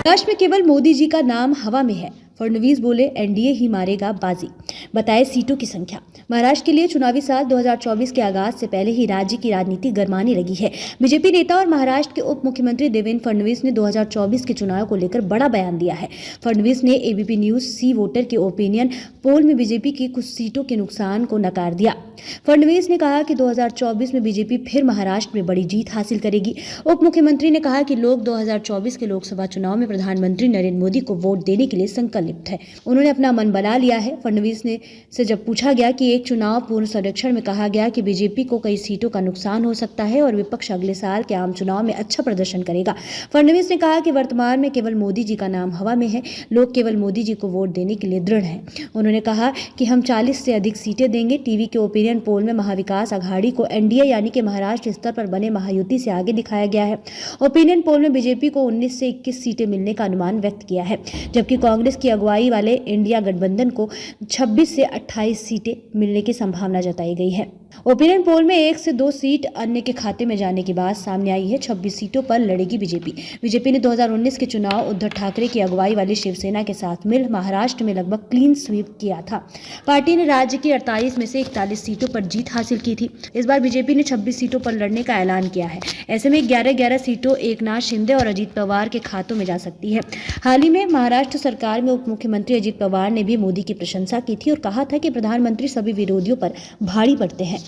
महाराष्ट्र में केवल मोदी जी का नाम हवा में है। फडणवीस बोले एनडीए ही मारेगा बाजी। बताए सीटों की संख्या। महाराष्ट्र के लिए चुनावी साल 2024 के आगाज से पहले ही राज्य की राजनीति गरमाने लगी है। बीजेपी नेता और महाराष्ट्र के उप मुख्यमंत्री देवेंद्र फडणवीस ने 2024 के चुनाव को लेकर बड़ा बयान दिया है। फडणवीस ने एबीपी न्यूज सी वोटर के ओपिनियन पोल में बीजेपी की कुछ सीटों के नुकसान को नकार दिया। फडणवीस ने कहा कि 2024 में बीजेपी फिर महाराष्ट्र में बड़ी जीत हासिल करेगी। उप मुख्यमंत्री ने कहा कि लोग 2024 के लोकसभा चुनाव में प्रधानमंत्री नरेंद्र मोदी को वोट देने के लिए संकल्पित है। उन्होंने अपना मन बना लिया है। फडणवीस ने से जब पूछा गया कि एक चुनाव पूर्व सर्वेक्षण में कहा गया कि बीजेपी को कई सीटों का नुकसान हो सकता है और विपक्ष अगले साल के आम चुनाव में अच्छा प्रदर्शन करेगा। फडणवीस ने कहा कि वर्तमान में केवल मोदी जी का नाम हवा में है। लोग केवल मोदी जी को वोट देने के लिए दृढ़ हैं। उन्होंने कहा कि हम 40 से अधिक सीटें देंगे। टीवी के ओपिनियन पोल में महाविकास अघाड़ी को एनडीए यानी कि महाराष्ट्र स्तर पर बने महायुति से आगे दिखाया गया है। ओपिनियन पोल में बीजेपी को 19 से 21 सीटें मिलने का अनुमान व्यक्त किया है, जबकि कांग्रेस की अगुवाई वाले इंडिया गठबंधन को 26 से 28 सीटें मिलने की संभावना जताई गई है। ओपिनियन पोल में 1 से 2 सीट अन्य के खाते में जाने की बात सामने आई है। 26 सीटों पर लड़ेगी बीजेपी ने 2019 के चुनाव उद्धव ठाकरे की अगुवाई वाली शिवसेना के साथ मिल महाराष्ट्र में लगभग क्लीन स्वीप किया था। पार्टी ने राज्य की 48 में से 41 सीटों पर जीत हासिल की थी। इस बार बीजेपी ने 26 सीटों पर लड़ने का ऐलान किया है। ऐसे में 11-11 सीटों एकनाथ शिंदे और अजीत पवार के खातों में जा सकती है। हाल ही में महाराष्ट्र सरकार में उप मुख्यमंत्री अजीत पवार ने भी मोदी की प्रशंसा की थी और कहा था कि प्रधानमंत्री सभी विरोधियों पर भारी पड़ते हैं।